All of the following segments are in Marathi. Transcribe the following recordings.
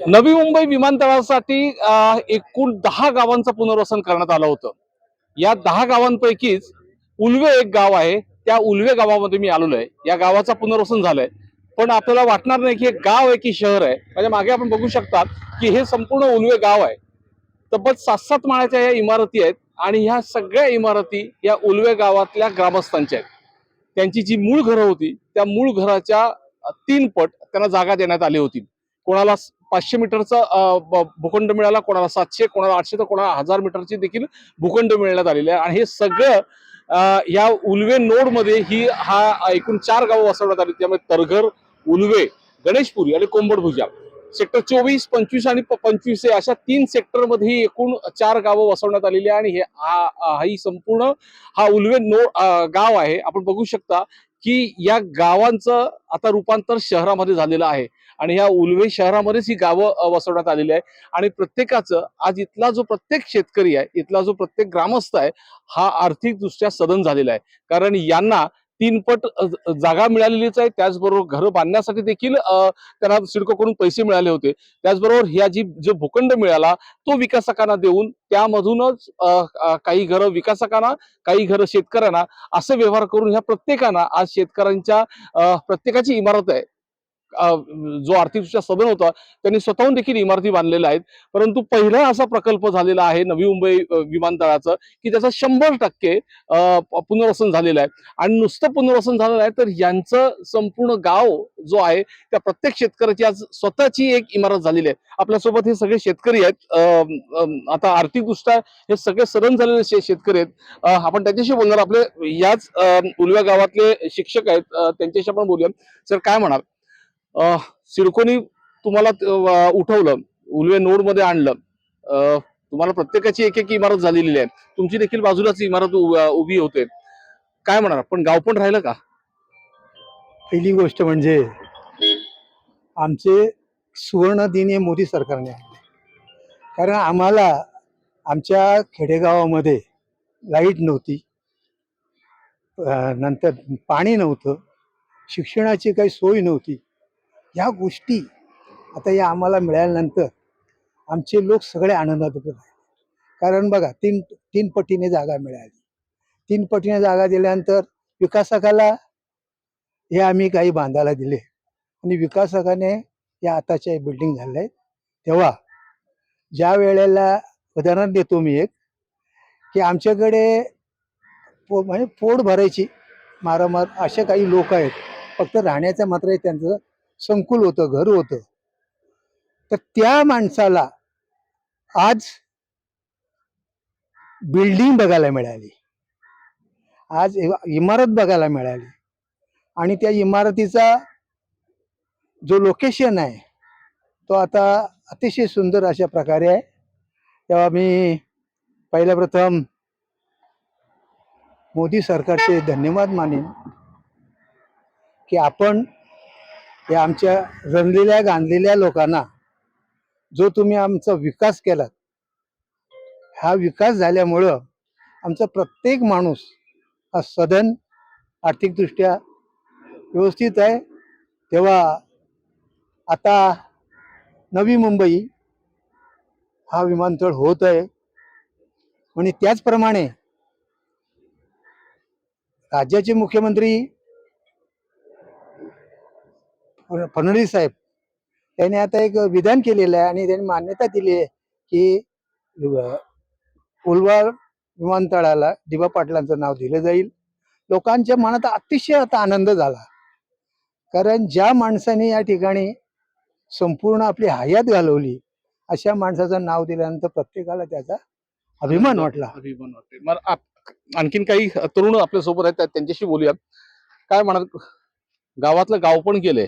नवी मुंबई विमानतळासाठी एकूण 10 गावांचं पुनर्वसन करण्यात आलं होतं. या 10 गावांपैकीच उल्वे एक गाव आहे. त्या उल्वे गावामध्ये मी आलेलो आहे. या गावाचं पुनर्वसन झालंय. पण आपल्याला वाटणार नाही की हे गाव आहे की शहर आहे. माझ्या मागे आपण बघू शकता की हे संपूर्ण उल्वे गाव आहे. तब्बल 7-7 माळ्याच्या या इमारती आहेत आणि ह्या सगळ्या इमारती या उल्वे गावातल्या ग्रामस्थांच्या आहेत. त्यांची जी मूळ घरं होती त्या मूळ घराच्या 3 पट त्यांना जागा देण्यात आली होती. कोणाला 500 मीटरचा भूखंड मिळाला, कोणाला 700, कोणाला 800 तर कोणाला 1000 मीटरची देखील भूखंड मिळण्यात आलेले आहे. आणि हे सगळं या उल्वे नोड मध्ये हा एकूण 4 गावं वसवण्यात आली. त्यामध्ये तरघर, उल्वे, गणेशपुरी आणि कोंबडभुजा. सेक्टर 24, 25 आणि 25 अशा 3 सेक्टर मध्ये एकूण 4 गावं वसवण्यात आलेली आहे. आणि ही संपूर्ण हा उल्वे गाव आहे. आपण बघू शकता की या गावांचं आता रूपांतर शहरामध्ये झालेलं आहे. आणि ह्या उल्वे शहरामध्येच ही गावं वसवण्यात आलेली आहे. आणि प्रत्येकाचं आज इथला जो प्रत्येक शेतकरी आहे, इथला जो प्रत्येक ग्रामस्थ आहे, हा आर्थिकदृष्ट्या सधन झालेला आहे. कारण यांना 3 पट जागा मिळालेलीच आहे. त्याचबरोबर घरं बांधण्यासाठी देखील त्यांना सिडकोकडून पैसे मिळाले होते. त्याचबरोबर ह्या जो भूखंड मिळाला तो विकासकांना देऊन त्यामधूनच काही घरं विकासकांना, काही घरं शेतकऱ्यांना, असे व्यवहार करून ह्या प्रत्येकांना आज शेतकऱ्यांच्या प्रत्येकाची इमारत आहे. जो आर्थिकदृष्ट्या सधन होता त्यांनी स्वतःहून देखील इमारती बांधलेल्या आहेत. परंतु पहिला असा प्रकल्प झालेला आहे नवी मुंबई विमानतळाचं की त्याचं 100% पुनर्वसन झालेलं आहे. आणि नुसतं पुनर्वसन झालेलं आहे तर यांचं संपूर्ण गाव जो आहे त्या प्रत्येक शेतकऱ्याची आज स्वतःची एक इमारत झालेली आहे. आपल्यासोबत हे सगळे शेतकरी आहेत. आता आर्थिकदृष्ट्या हे सगळे सधन झालेले शेतकरी आहेत. आपण त्यांच्याशी बोलणार. आपले याच उल्व्या गावातले शिक्षक आहेत, त्यांच्याशी आपण बोलूया. सर, काय म्हणाल? सिडकोनी तुम्हाला उठवलं, उल्वे नोड मध्ये आणलं. तुम्हाला प्रत्येकाची एक एक इमारत झालेली आहे. तुमची देखील बाजूलाच इमारत उभी होते. काय म्हणणार? पण गाव पण राहिलं का? पहिली गोष्ट म्हणजे आमचे सुवर्ण दिन हे मोदी सरकारने आणले. कारण आम्हाला आमच्या खेडेगावामध्ये लाईट नव्हती, नंतर पाणी नव्हतं, शिक्षणाची काही सोय नव्हती. ह्या गोष्टी आता या आम्हाला मिळाल्यानंतर आमचे लोक सगळे आनंदात राहिले. कारण बघा, तीन तीन पटीने जागा मिळाली. 3 पटीने जागा दिल्यानंतर विकासकाला हे आम्ही काही बांधायला दिले आणि विकासकाने या आताच्या बिल्डिंग झाल्या आहेत. तेव्हा ज्या वेळेला उदाहरण देतो मी एक, की आमच्याकडे म्हणजे पोट भरायची मारामार असे काही लोक आहेत. फक्त राहण्याचं मात्र त्यांचं संकुल होतं, घर होतं. तर त्या माणसाला आज बिल्डिंग बघायला मिळाली, आज इमारत बघायला मिळाली. आणि त्या इमारतीचा जो लोकेशन आहे तो आता अतिशय सुंदर अशा प्रकारे आहे. तेव्हा मी पहिल्या प्रथम मोदी सरकारचे धन्यवाद मानेन की आपण या आमच्या रंगलेल्या गांधलेल्या लोकांना जो तुम्ही आमचा विकास केलात, हा विकास झाल्यामुळं आमचा प्रत्येक माणूस हा सधन आर्थिकदृष्ट्या व्यवस्थित आहे. तेव्हा आता नवी मुंबई हा विमानतळ होत आहे. आणि त्याचप्रमाणे राज्याचे मुख्यमंत्री फडणवीस साहेब त्यांनी आता एक विधान केलेलं आहे आणि त्यांनी मान्यता दिली आहे की उल्वा विमानतळाला दिबा पाटलांचं नाव दिलं जाईल. लोकांच्या मनात अतिशय आता आनंद झाला. कारण ज्या माणसाने या ठिकाणी संपूर्ण आपली हयात घालवली अशा माणसाचं नाव दिल्यानंतर प्रत्येकाला त्याचा अभिमान वाटला. अभिमान वाटते. मग आणखीन काही तरुण आपल्या सोबत आहेत, त्यांच्याशी बोलूया. काय म्हणाल? गावातलं गाव पण गेलंय,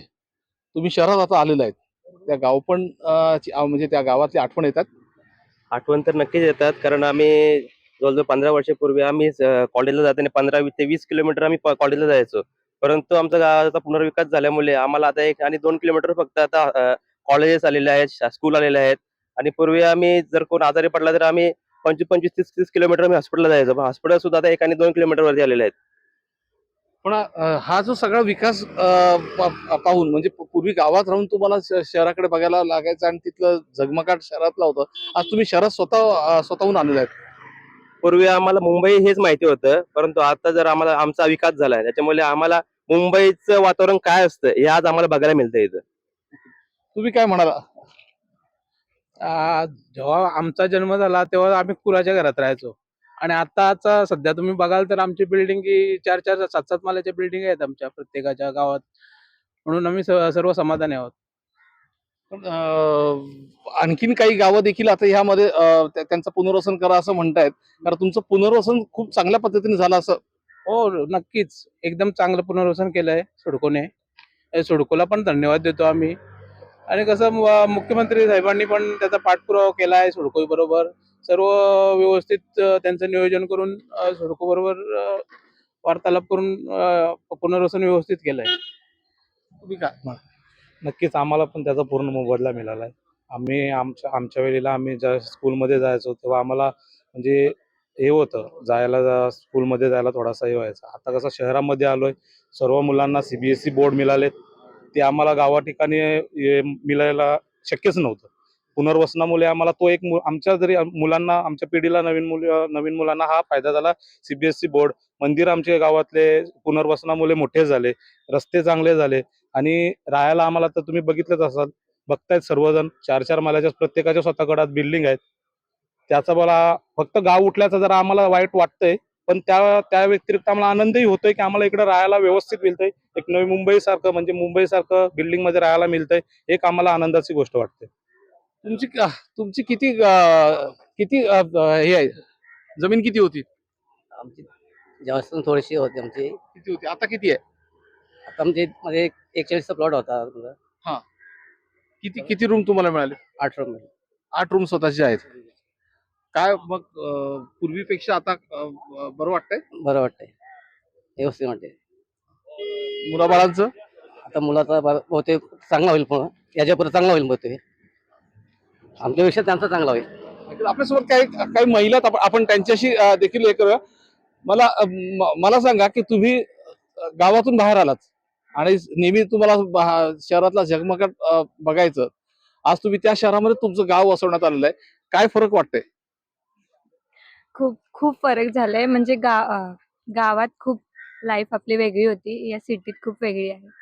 तुम्ही शहरात आता आलेला आहेत. त्या गाव पण म्हणजे त्या गावातली आठवण येतात? आठवण तर नक्कीच येतात. कारण आम्ही जवळजवळ 15 वर्षापूर्वी आम्ही कॉलेजला जाताना 15 ते 20 किलोमीटर आम्ही कॉलेजला जायचो. परंतु आमचा गावाचा पुनर्विकास झाल्यामुळे आम्हाला आता 1 आणि 2 किलोमीटर फक्त आता कॉलेजेस आलेले आहेत, स्कूल आलेले आहेत. आणि पूर्वी आम्ही जर कोण आजारी पडला तर आम्ही 25-25, 30-30 किलोमीटर आम्ही हॉस्पिटलला जायचो. पण हॉस्पिटल सुद्धा आता 1 आणि 2 किलोमीटर वरती आलेले आहेत. पण हा जो सगळा विकास पाहून म्हणजे पूर्वी गावात राहून तुम्हाला शहराकडे बघायला लागायचं आणि तिथलं झगमगाट शहरातलं होतं. आज तुम्ही शहरात स्वतःहून आलेले आहेत. पूर्वी आम्हाला मुंबई हेच माहिती होतं, परंतु आता जर आम्हाला आमचा विकास झालाय त्याच्यामुळे आम्हाला मुंबईचं वातावरण काय असतं हे आज आम्हाला बघायला मिळतं इथं. तुम्ही काय म्हणाला? जेव्हा आमचा जन्म झाला तेव्हा आम्ही कुलाच्या घरात राहायचो आणि आताचा सध्या तुम्ही बघाल तर आमची बिल्डिंग ही 4-4, 7-7 माल्याच्या बिल्डिंग आहेत आमच्या प्रत्येकाच्या गावात. म्हणून आम्ही सर्व समाधानी आहोत. पण आणखीन काही गावं देखील आता ह्यामध्ये त्यांचं पुनर्वसन करा असं म्हणतायत. कारण तुमचं पुनर्वसन खूप चांगल्या पद्धतीने झालं असं. हो, नक्कीच एकदम चांगलं पुनर्वसन केलंय सिडकोने. सिडकोला पण धन्यवाद देतो आम्ही. आणि कसं मुख्यमंत्री साहेबांनी पण त्याचा पाठपुरावा केलाय सिडको बरोबर. सर्व व्यवस्थित त्यांचं नियोजन करून सिडको बरोबर वार्तालाप करून पुनर्वसन व्यवस्थित केलंय. तुम्ही काय? नक्कीच आम्हाला पण त्याचा पूर्ण मोबदला मिळाला आहे. आम्ही आमच्या वेळेला आम्ही ज्या स्कूलमध्ये जायचो तेव्हा आम्हाला म्हणजे हे होतं स्कूलमध्ये जायला थोडासा हे व्हायचा. आता कसं शहरामध्ये आलोय, सर्व मुलांना CBSE बोर्ड मिळाले, ते आम्हाला गावा ठिकाणी मिळायला शक्यच नव्हतं. पुनर्वसनामुळे आम्हाला तो एक आमच्या जरी मुलांना, आमच्या पिढीला, नवीन मुलांना हा फायदा झाला. CBSE बोर्ड, मंदिर आमच्या गावातले पुनर्वसनामुळे मोठे झाले, रस्ते चांगले झाले आणि राहायला आम्हाला तर तुम्ही बघितलंच असाल, बघतायत सर्वजण 4-4 माल्याच्या प्रत्येकाच्या स्वतःकडे बिल्डिंग आहेत. त्याचा मला फक्त गाव उठल्याचं जरा आम्हाला वाईट वाटतंय, पण त्या व्यतिरिक्त आम्हाला आनंदही होतोय की आम्हाला इकडे राहायला व्यवस्थित मिळतंय. एक नवी मुंबईसारखं बिल्डिंग मध्ये राहायला मिळतंय, एक आम्हाला आनंदाची गोष्ट वाटते. तुमची किती किती हे आहे, जमीन किती होती? आमची जास्त थोडीशी होती आमची. किती होती आता किती आहे? आता आमच्या मध्ये 41चा प्लॉट होता आमचा. किती किती रूम तुम्हाला मिळाले? 8 रूम. 8 रूम स्वतःचे आहेत. काय मग पूर्वीपेक्षा आता बरं वाटतंय? बरं वाटतंय, व्यवस्थित वाटते. मुलाबाळांचं? आता मुलाचा बहुतेक चांगला होईल, पण याच्यापुढे चांगला होईल बहुतेक. आमच्यापेक्षा त्यांचा चांगला होईल. आपल्यासोबत काही महिला आहेत, आपण त्यांच्याशी देखील हे करूया. मला सांगा की तुम्ही गावातून बाहेर आलात आणि नेहमी तुम्हाला शहरातला झगमगाट बघायचं. आज तुम्ही त्या शहरामध्ये तुमचं गाव वसवण्यात आलेलं आहे. काय फरक वाटतंय? खूप खूप फरक झालाय. म्हणजे गावात खूप लाईफ आपली वेगळी होती, या सिटीत खूप वेगळी आहे.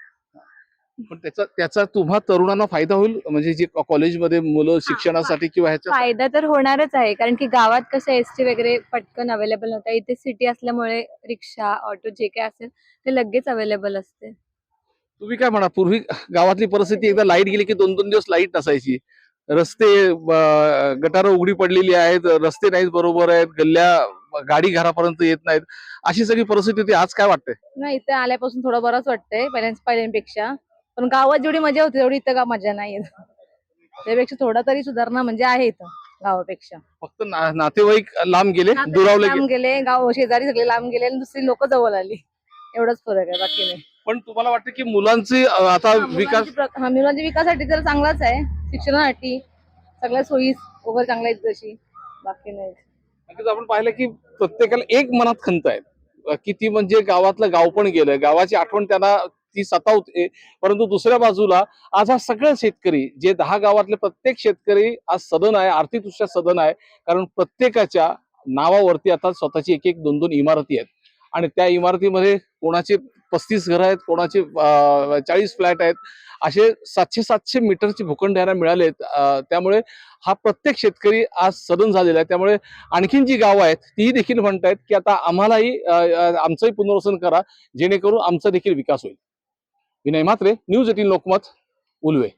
पण त्याचा तुम्हा तरुणांना फायदा होईल, म्हणजे जे कॉलेजमध्ये मुलं शिक्षणासाठी किंवा ह्याच्या फायदा तर होणारच आहे, कारण की गावात कसं एसटी वगैरे पटकन अवेलेबल नव्हता. इथे सिटी असल्यामुळे रिक्षा, ऑटो जे काय असेल ते लगेच अवेलेबल असते. तुम्ही काय म्हणा, पूर्वी गावातली परिस्थिती एकदा लाईट गेली की 2-2 दिवस लाईट नसायची. रस्ते गटारं उघडी पडलेली आहेत, रस्ते नाहीत बरोबर आहेत, गल्ल्या गाडी घरापर्यंत येत नाहीत, अशी सगळी परिस्थिती होती. आज काय वाटतंय? नाही, इथे आल्यापासून थोडं बरंच वाटतंय पहिल्यांपेक्षा. पण गावात जेवढी मजा होती तेवढी इथं मजा नाही येत. त्यापेक्षा थोडा तरी सुधारणा म्हणजे आहे इथं गावापेक्षा. फक्त नातेवाईक लांब गेले, दुरावले लांब गेले, गाव शेजारी सगळे लांब गेले आणि दुसरी लोक जवळ आली, एवढाच फरक आहे, बाकी नाही. पण तुम्हाला वाटतं की मुलांची आता विकास मुलांच्या विकासासाठी तर चांगलाच आहे, शिक्षणासाठी सगळ्या सोयी वगैरे चांगल्या आहेत जशी, बाकी नाही. नक्कीच आपण पाहिलं की प्रत्येकाला एक मनात खंत आहे की ती म्हणजे गावातलं गाव पण गेलं, गावाची आठवण त्यांना ती सतावते. परंतु दुसऱ्या बाजूला आज हा सगळं शेतकरी, जे 10 गावातले प्रत्येक शेतकरी आज सदन आहे, आर्थिकदृष्ट्या सदन आहे. कारण प्रत्येकाच्या नावावरती आता स्वतःची 1-1, 2-2 इमारती आहेत आणि त्या इमारतीमध्ये कोणाचे 35 घरं आहेत, कोणाचे 40 फ्लॅट आहेत. असे 700-700 मीटरचे भूखंड यायला मिळालेत. त्यामुळे हा प्रत्येक शेतकरी आज सदन झालेला आहे. त्यामुळे आणखीन जी गावं आहेत तीही देखील म्हणतायत की आता आम्हालाही आमचंही पुनर्वसन करा, जेणेकरून आमचा देखील विकास होईल. विनय म्हात्रे, न्यूज 18 लोकमत, उलवे.